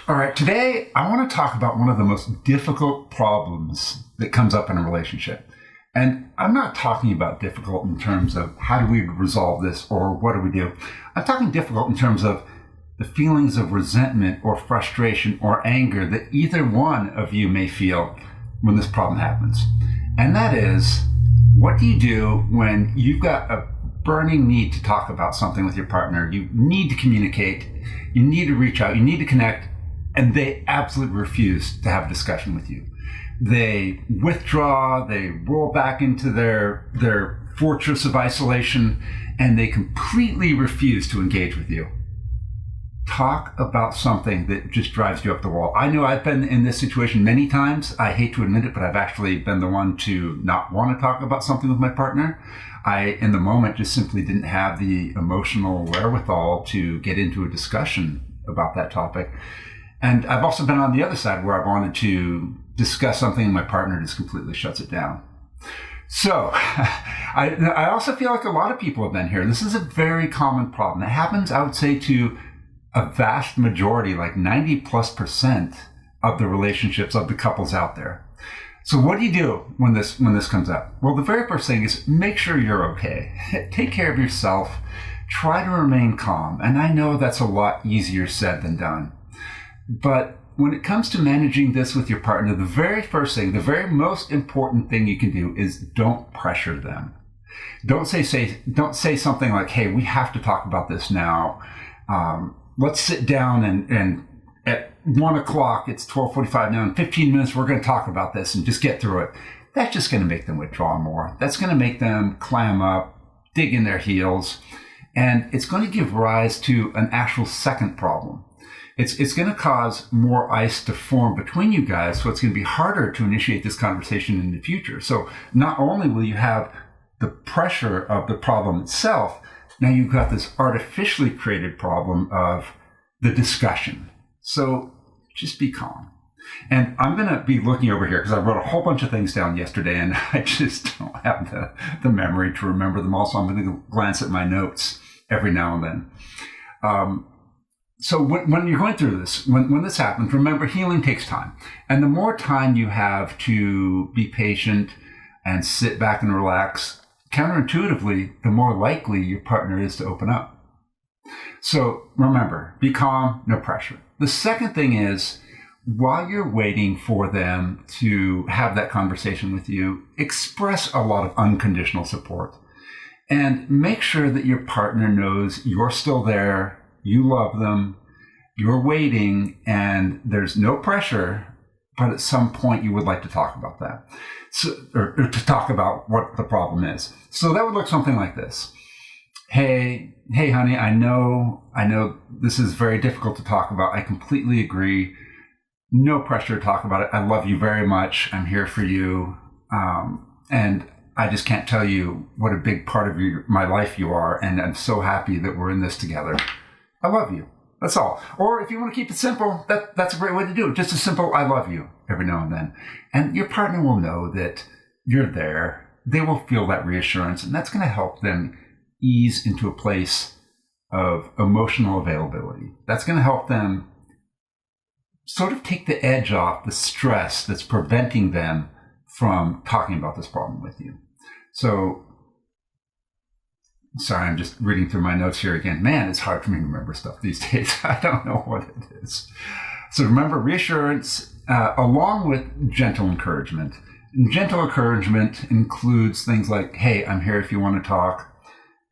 All right, today I want to talk about one of the most difficult problems that comes up in a relationship. And I'm not talking about difficult in terms of how do we resolve this or what do we do. I'm talking difficult in terms of the feelings of resentment or frustration or anger that either one of you may feel when this problem happens. And that is, what do you do when you've got a burning need to talk about something with your partner? You need to communicate, you need to reach out, you need to connect, and they absolutely refuse to have a discussion with you. They withdraw, they roll back into their fortress of isolation, and they completely refuse to engage with you. Talk about something that just drives you up the wall. I know I've been in this situation many times. I hate to admit it, but I've actually been the one to not want to talk about something with my partner. I, in the moment, just simply didn't have the emotional wherewithal to get into a discussion about that topic. And I've also been on the other side where I've wanted to discuss something and my partner just completely shuts it down. So I also feel like a lot of people have been here. This is a very common problem. It happens, I would say, to a vast majority, like 90+% of the relationships of the couples out there. So what do you do when this comes up? Well, the very first thing is make sure you're okay. Take care of yourself. Try to remain calm. And I know that's a lot easier said than done. But when it comes to managing this with your partner, the very first thing, the very most important thing you can do is don't pressure them. Don't say something like, hey, we have to talk about this now. Let's sit down and at 1 o'clock, it's 12:45 now, in 15 minutes, we're going to talk about this and just get through it. That's just going to make them withdraw more. That's going to make them clam up, dig in their heels, and it's going to give rise to an actual second problem. It's going to cause more ice to form between you guys, so it's going to be harder to initiate this conversation in the future. So not only will you have the pressure of the problem itself, now you've got this artificially created problem of the discussion. So just be calm. And I'm going to be looking over here because I wrote a whole bunch of things down yesterday and I just don't have the memory to remember them all. So I'm going to glance at my notes every now and then. So when you're going through this, when this happens, remember healing takes time. And the more time you have to be patient and sit back and relax, counterintuitively, the more likely your partner is to open up. So remember, be calm, no pressure. The second thing is, while you're waiting for them to have that conversation with you, express a lot of unconditional support. And make sure that your partner knows you're still there, you love them, you're waiting, and there's no pressure, but at some point you would like to talk about that. So, or to talk about what the problem is. So that would look something like this. Hey, honey, I know this is very difficult to talk about. I completely agree. No pressure to talk about it. I love you very much. I'm here for you. And I just can't tell you what a big part of my life you are. And I'm so happy that we're in this together. I love you. That's all. Or if you want to keep it simple, that's a great way to do it. Just a simple, I love you every now and then. And your partner will know that you're there. They will feel that reassurance, and that's going to help them ease into a place of emotional availability. That's going to help them sort of take the edge off the stress that's preventing them from talking about this problem with you. So, sorry, I'm just reading through my notes here again. Man, it's hard for me to remember stuff these days. I don't know what it is. So remember, reassurance along with gentle encouragement. And gentle encouragement includes things like, hey, I'm here if you want to talk.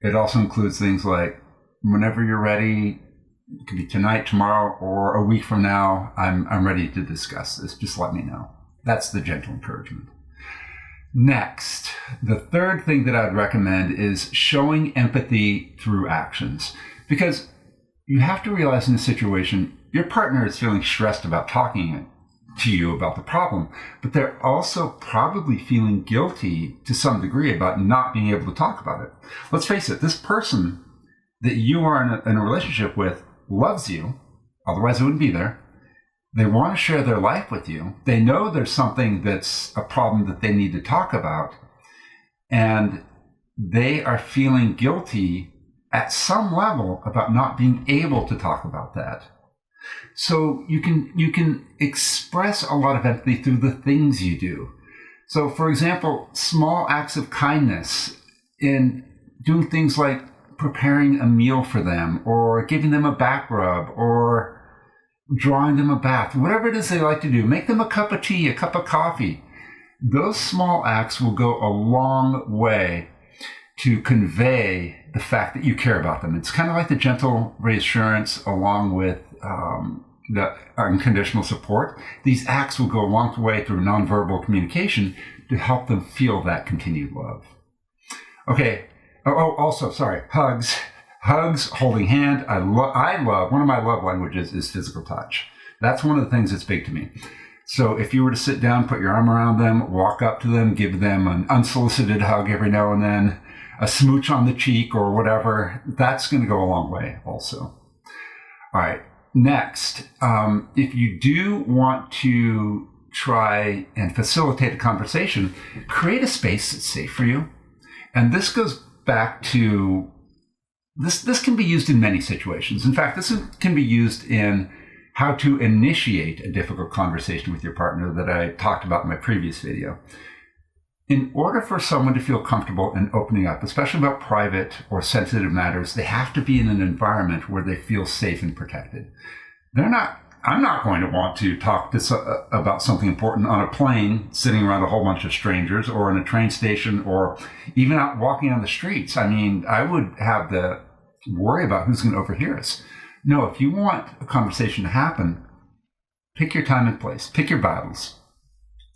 It also includes things like, whenever you're ready, it could be tonight, tomorrow, or a week from now, I'm ready to discuss this. Just let me know. That's the gentle encouragement. Next, the third thing that I'd recommend is showing empathy through actions. Because you have to realize in this situation, your partner is feeling stressed about talking to you about the problem, but they're also probably feeling guilty to some degree about not being able to talk about it. Let's face it, this person that you are in a relationship with loves you, otherwise it wouldn't be there. They want to share their life with you. They know there's something that's a problem that they need to talk about, and they are feeling guilty at some level about not being able to talk about that. So you can express a lot of empathy through the things you do. So, for example, small acts of kindness in doing things like preparing a meal for them, or giving them a back rub, or drawing them a bath, whatever it is they like to do. Make them a cup of tea, a cup of coffee. Those small acts will go a long way to convey the fact that you care about them. It's kind of like the gentle reassurance along with the unconditional support. These acts will go a long way through nonverbal communication to help them feel that continued love. Okay. Also, hugs. Hugs, holding hand. I love, one of my love languages is physical touch. That's one of the things that's big to me. So if you were to sit down, put your arm around them, walk up to them, give them an unsolicited hug every now and then, a smooch on the cheek or whatever, that's going to go a long way also. All right. Next, if you do want to try and facilitate a conversation, create a space that's safe for you. And this goes back to, this can be used in many situations. In fact, this can be used in how to initiate a difficult conversation with your partner that I talked about in my previous video. In order for someone to feel comfortable in opening up, especially about private or sensitive matters, they have to be in an environment where they feel safe and protected. I'm not going to want to talk about something important on a plane, sitting around a whole bunch of strangers, or in a train station, or even out walking on the streets. I mean, I would have the worry about who's going to overhear us. No, if you want a conversation to happen, pick your time and place, pick your battles.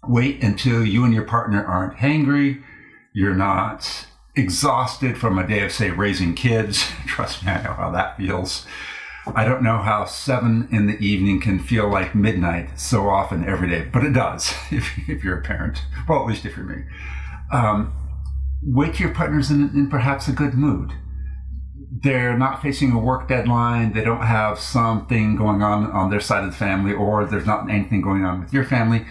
Wait until you and your partner aren't hangry, you're not exhausted from a day of, say, raising kids. Trust me, I know how that feels. I don't know how 7 p.m. can feel like midnight so often every day, but it does if you're a parent. Well, at least if you're me. Wait till your partner's in perhaps a good mood. They're not facing a work deadline. They don't have something going on their side of the family, or there's not anything going on with your family.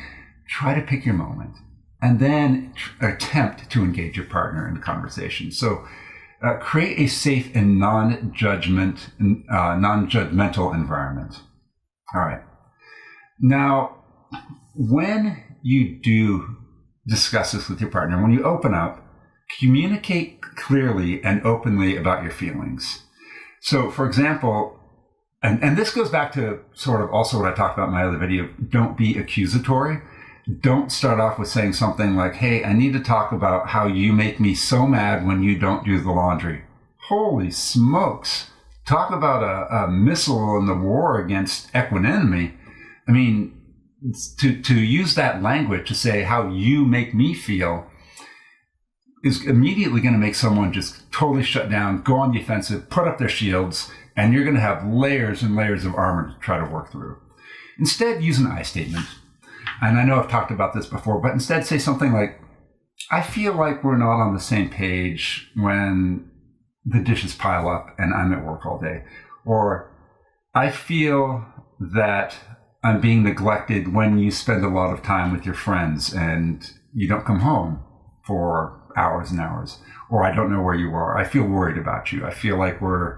Try to pick your moment and then attempt to engage your partner in the conversation. So create a safe and non-judgmental environment. All right. Now, when you do discuss this with your partner, when you open up, communicate clearly and openly about your feelings. So, for example, and this goes back to sort of also what I talked about in my other video, don't be accusatory. Don't start off with saying something like, hey, I need to talk about how you make me so mad when you don't do the laundry. Holy smokes. Talk about a missile in the war against equanimity. I mean, to use that language to say how you make me feel is immediately going to make someone just totally shut down, go on the offensive, put up their shields, and you're going to have layers and layers of armor to try to work through. Instead, use an I statement. And I know I've talked about this before, but instead say something like, I feel like we're not on the same page when the dishes pile up and I'm at work all day. Or I feel that I'm being neglected when you spend a lot of time with your friends and you don't come home for hours and hours. Or I don't know where you are. I feel worried about you. I feel like we're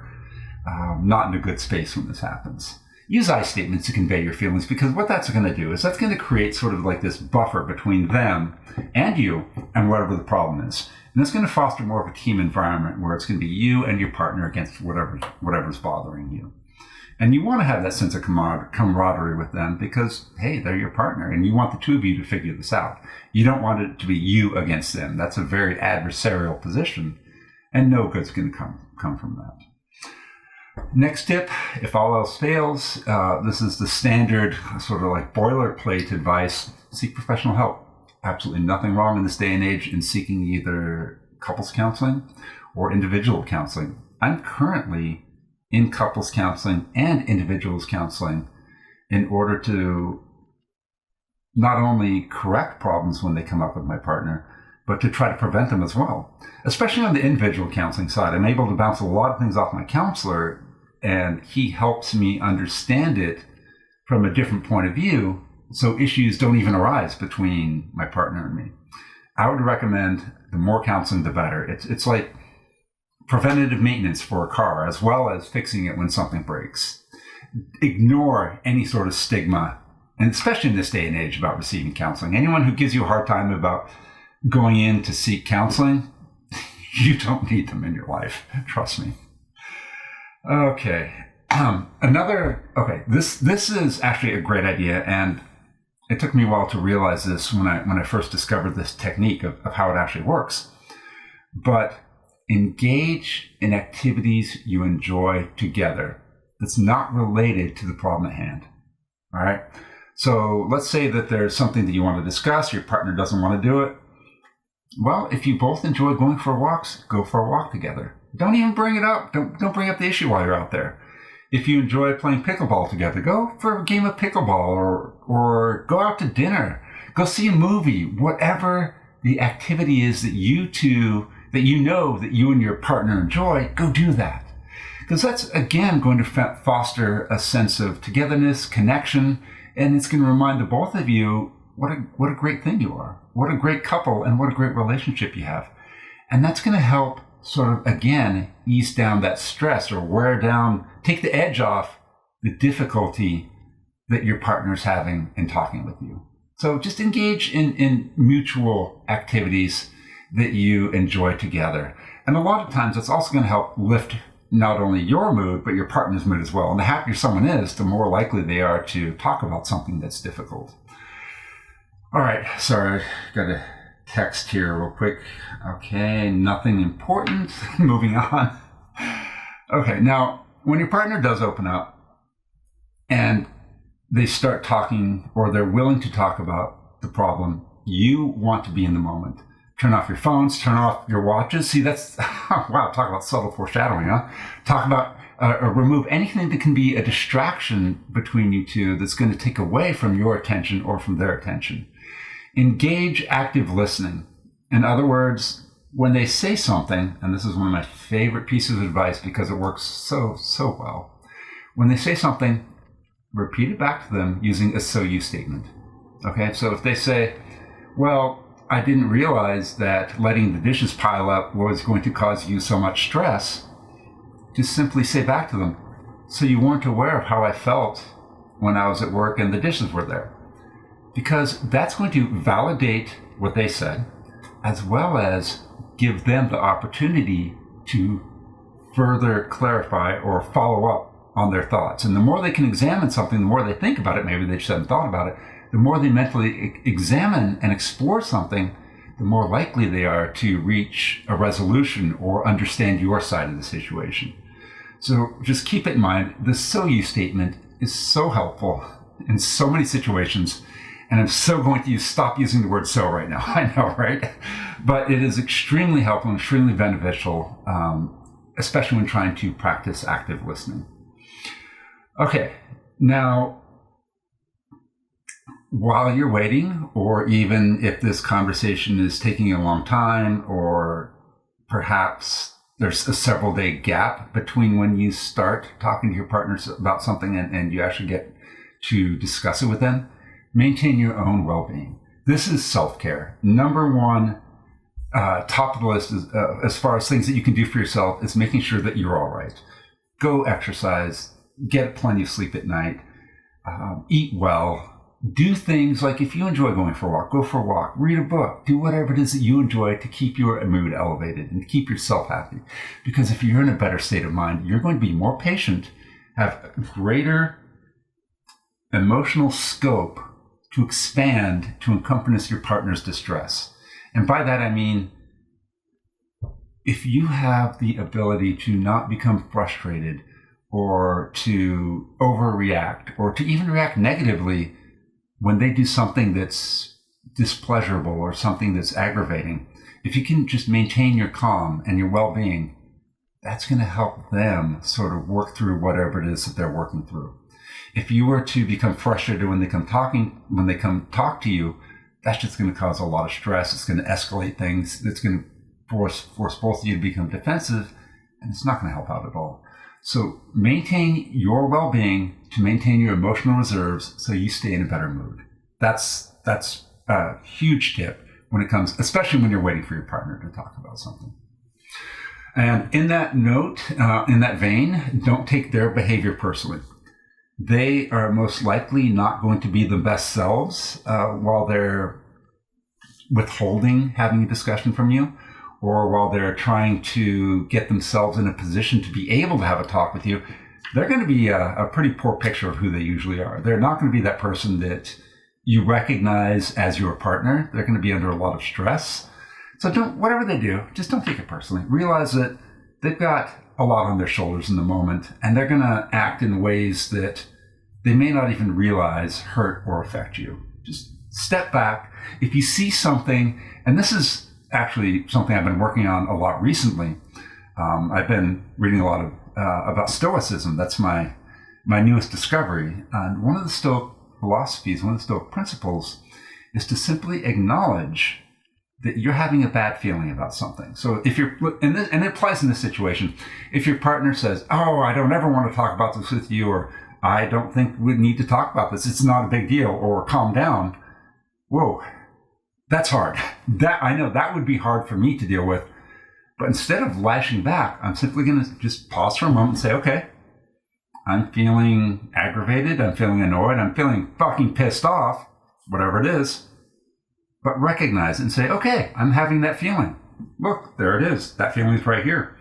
not in a good space when this happens. Use I statements to convey your feelings, because what that's going to do is that's going to create sort of like this buffer between them and you and whatever the problem is. And it's going to foster more of a team environment where it's going to be you and your partner against whatever's bothering you. And you want to have that sense of camaraderie with them because, hey, they're your partner and you want the two of you to figure this out. You don't want it to be you against them. That's a very adversarial position, and no good's going to come from that. Next tip, if all else fails, this is the standard sort of like boilerplate advice, seek professional help. Absolutely nothing wrong in this day and age in seeking either couples counseling or individual counseling. I'm currently in couples counseling and individuals counseling in order to not only correct problems when they come up with my partner, but to try to prevent them as well. Especially on the individual counseling side, I'm able to bounce a lot of things off my counselor, and he helps me understand it from a different point of view, so issues don't even arise between my partner and me. I would recommend the more counseling, the better. It's like preventative maintenance for a car, as well as fixing it when something breaks. ignore any sort of stigma, and especially in this day and age, about receiving counseling. Anyone who gives you a hard time about going in to seek counseling, you don't need them in your life. Trust me. Okay. This is actually a great idea, and it took me a while to realize this when I first discovered this technique of how it actually works. But engage in activities you enjoy together that's not related to the problem at hand. All right. So let's say that there's something that you want to discuss, your partner doesn't want to do it. Well, if you both enjoy going for walks, go for a walk together. Don't even bring it up. Don't bring up the issue while you're out there. If you enjoy playing pickleball together, go for a game of pickleball or go out to dinner. Go see a movie. Whatever the activity is that you and your partner enjoy, go do that. Because that's, again, going to foster a sense of togetherness, connection, and it's going to remind the both of you what a great thing you are, what a great couple, and what a great relationship you have. And that's going to help sort of, again, ease down that stress or take the edge off the difficulty that your partner's having in talking with you. So just engage in mutual activities that you enjoy together. And a lot of times it's also going to help lift not only your mood, but your partner's mood as well. And the happier someone is, the more likely they are to talk about something that's difficult. All right, sorry, got a text here real quick. Okay, nothing important. Moving on. Okay, now, when your partner does open up and they start talking or they're willing to talk about the problem, you want to be in the moment. Turn off your phones, turn off your watches. See, that's, wow, talk about subtle foreshadowing, huh? Talk about, or remove anything that can be a distraction between you two that's going to take away from your attention or from their attention. Engage active listening. In other words, when they say something, and this is one of my favorite pieces of advice because it works so well. When they say something, repeat it back to them using a so you statement. Okay, so if they say, well, I didn't realize that letting the dishes pile up was going to cause you so much stress, just simply say back to them, so you weren't aware of how I felt when I was at work and the dishes were there. Because that's going to validate what they said, as well as give them the opportunity to further clarify or follow up on their thoughts. And the more they can examine something, the more they think about it, maybe they just haven't thought about it, the more they mentally examine and explore something, the more likely they are to reach a resolution or understand your side of the situation. So just keep it in mind, the so you statement is so helpful in so many situations. And I'm so going to stop using the word so right now. I know, right? But it is extremely helpful and extremely beneficial, especially when trying to practice active listening. Okay, now, while you're waiting, or even if this conversation is taking a long time, or perhaps there's a several day gap between when you start talking to your partners about something and you actually get to discuss it with them, maintain your own well-being. This is self-care. Number one, top of the list is, as far as things that you can do for yourself, is making sure that you're all right. Go exercise, get plenty of sleep at night, eat well, do things like if you enjoy going for a walk, go for a walk, read a book, do whatever it is that you enjoy to keep your mood elevated and keep yourself happy. Because if you're in a better state of mind, you're going to be more patient, have greater emotional scope to expand to encompass your partner's distress. And by that, I mean, if you have the ability to not become frustrated or to overreact or to even react negatively when they do something that's displeasurable or something that's aggravating, if you can just maintain your calm and your well-being, that's going to help them sort of work through whatever it is that they're working through. If you were to become frustrated when they come talk to you, that's just going to cause a lot of stress. It's going to escalate things. It's going to force both of you to become defensive, and it's not going to help out at all. So maintain your well-being to maintain your emotional reserves so you stay in a better mood. That's a huge tip when it comes, especially when you're waiting for your partner to talk about something. And in that note, in that vein, don't take their behavior personally. they are most likely not going to be the best selves while they're withholding having a discussion from you, or while they're trying to get themselves in a position to be able to have a talk with you. They're going to be a pretty poor picture of who they usually are. They're not going to be that person that you recognize as your partner. They're going to be under a lot of stress. So whatever they do, just don't take it personally. Realize that they've got a lot on their shoulders in the moment, and they're going to act in ways that they may not even realize hurt or affect you. Just step back. If you see something, and this is actually something I've been working on a lot recently. I've been reading a lot of about Stoicism. That's my newest discovery. And one of the Stoic philosophies, one of the Stoic principles, is to simply acknowledge that you're having a bad feeling about something. So if you're, and it applies in this situation, if your partner says, "Oh, I don't ever want to talk about this with you," or "I don't think we need to talk about this, it's not a big deal," or "Calm down," whoa, that's hard. That I know that would be hard for me to deal with. But instead of lashing back, I'm simply going to just pause for a moment and say, okay, I'm feeling aggravated, I'm feeling annoyed, I'm feeling fucking pissed off, whatever it is, but recognize it and say, okay, I'm having that feeling. Look, there it is. That feeling's right here.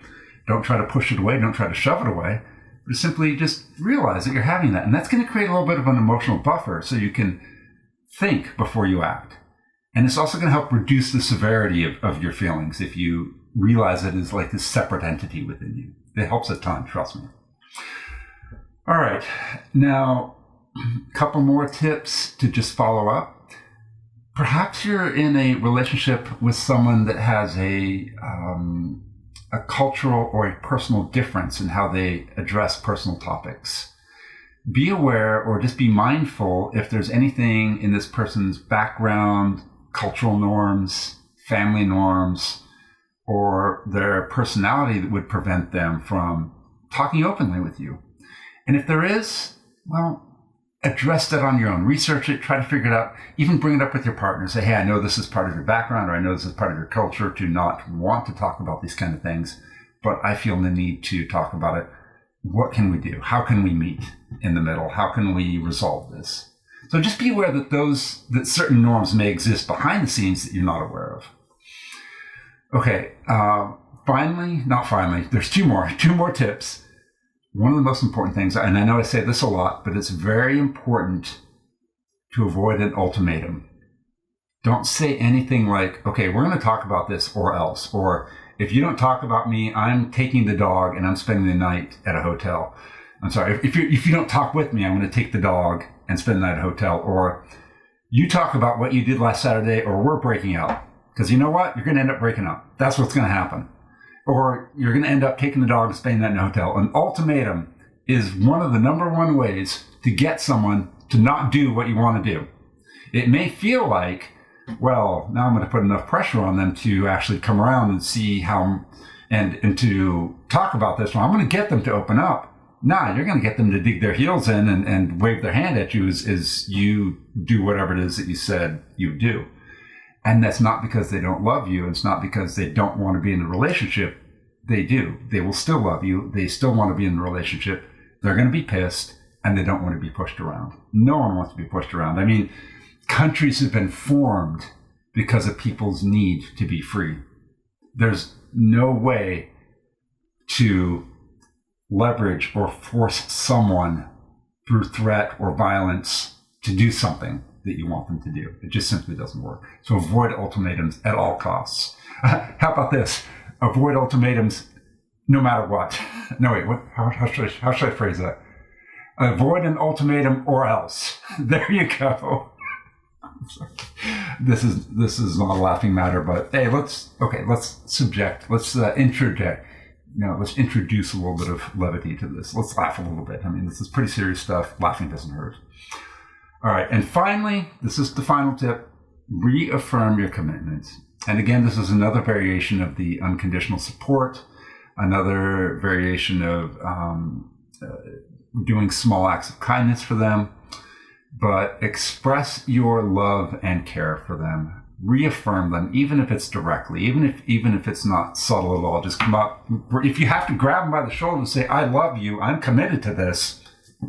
Don't try to push it away. Don't try to shove it away. But simply just realize that you're having that. And that's going to create a little bit of an emotional buffer so you can think before you act. And it's also going to help reduce the severity of your feelings if you realize it is like this separate entity within you. It helps a ton, trust me. All right. Now, a couple more tips to just follow up. Perhaps you're in a relationship with someone that has a cultural or a personal difference in how they address personal topics. Be aware or just be mindful if there's anything in this person's background, cultural norms, family norms, or their personality that would prevent them from talking openly with you. And if there is, well, address that on your own. Research it, try to figure it out, even bring it up with your partner. Say, hey, I know this is part of your background, or I know this is part of your culture to not want to talk about these kind of things, but I feel the need to talk about it. What can we do? How can we meet in the middle? How can we resolve this? So just be aware that certain norms may exist behind the scenes that you're not aware of. Okay, there's two more tips. One of the most important things, and I know I say this a lot, but it's very important to avoid an ultimatum. Don't say anything like, okay, we're going to talk about this or else, or if you don't talk about me, I'm taking the dog and I'm spending the night at a hotel. I'm sorry, if you don't talk with me, I'm going to take the dog and spend the night at a hotel, or you talk about what you did last Saturday, or we're breaking up. Because you know what? You're going to end up breaking up. That's what's going to happen. Or you're going to end up taking the dog and spending that in a hotel. An ultimatum is one of the number one ways to get someone to not do what you want to do. It may feel like, well, now I'm going to put enough pressure on them to actually come around and see how, and to talk about this. Well, I'm going to get them to open up. Nah, you're going to get them to dig their heels in and wave their hand at you as you do whatever it is that you said you do. And that's not because they don't love you. It's not because they don't want to be in a relationship. They do. They will still love you. They still want to be in a relationship. They're going to be pissed, and they don't want to be pushed around. No one wants to be pushed around. I mean, countries have been formed because of people's need to be free. There's no way to leverage or force someone through threat or violence to do something that you want them to do. It just simply doesn't work. So avoid ultimatums at all costs. How about this? Avoid ultimatums no matter what. No, wait, what? How should I phrase that? Avoid an ultimatum or else. There you go. This is not a laughing matter, but hey, let's introduce a little bit of levity to this. Let's laugh a little bit. I mean, this is pretty serious stuff. Laughing doesn't hurt. All right, and finally, this is the final tip, reaffirm your commitment. And again, this is another variation of the unconditional support, another variation of doing small acts of kindness for them, but express your love and care for them. Reaffirm them, even if it's directly, even if it's not subtle at all. Just come up. If you have to grab them by the shoulder and say, I love you, I'm committed to this,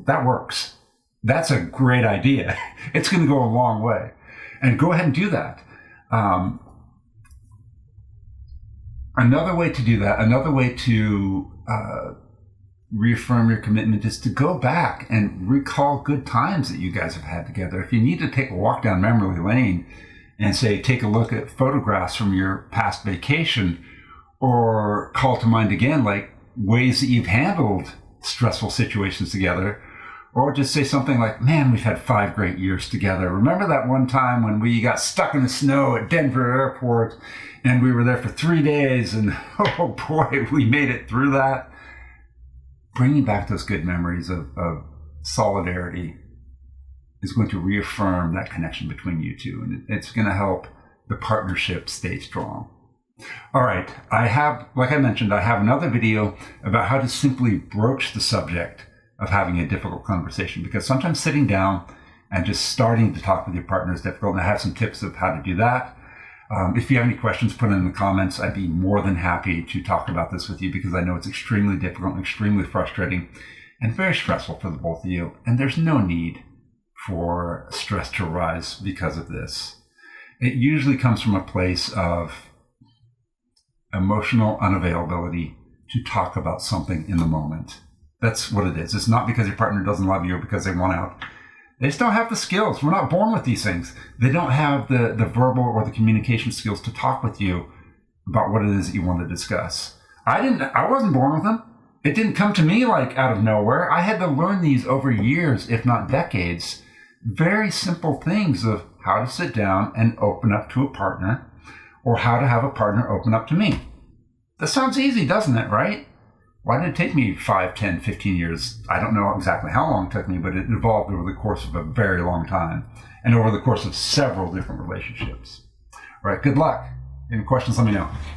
that works. That's a great idea. It's going to go a long way. And go ahead and do that. Another way to do that, another way to reaffirm your commitment is to go back and recall good times that you guys have had together. If you need to take a walk down memory lane and say, take a look at photographs from your past vacation, or call to mind again, like ways that you've handled stressful situations together, or just say something like, man, we've had 5 great years together. Remember that one time when we got stuck in the snow at Denver Airport and we were there for 3 days and oh boy, we made it through that. Bringing back those good memories of solidarity is going to reaffirm that connection between you two, and it's going to help the partnership stay strong. All right, like I mentioned, I have another video about how to simply broach the subject of having a difficult conversation, because sometimes sitting down and just starting to talk with your partner is difficult, and I have some tips of how to do that. If you have any questions, put them in the comments. I'd be more than happy to talk about this with you, because I know it's extremely difficult and extremely frustrating and very stressful for the both of you. And there's no need for stress to rise because of this. It usually comes from a place of emotional unavailability to talk about something in the moment. That's what it is. It's not because your partner doesn't love you or because they want out. They just don't have the skills. We're not born with these things. They don't have the verbal or the communication skills to talk with you about what it is that you want to discuss. I wasn't born with them. It didn't come to me like out of nowhere. I had to learn these over years, if not decades. Very simple things of how to sit down and open up to a partner, or how to have a partner open up to me. That sounds easy, doesn't it, right? Why did it take me 5, 10, 15 years? I don't know exactly how long it took me, but it evolved over the course of a very long time and over the course of several different relationships. All right, good luck. Any questions, let me know.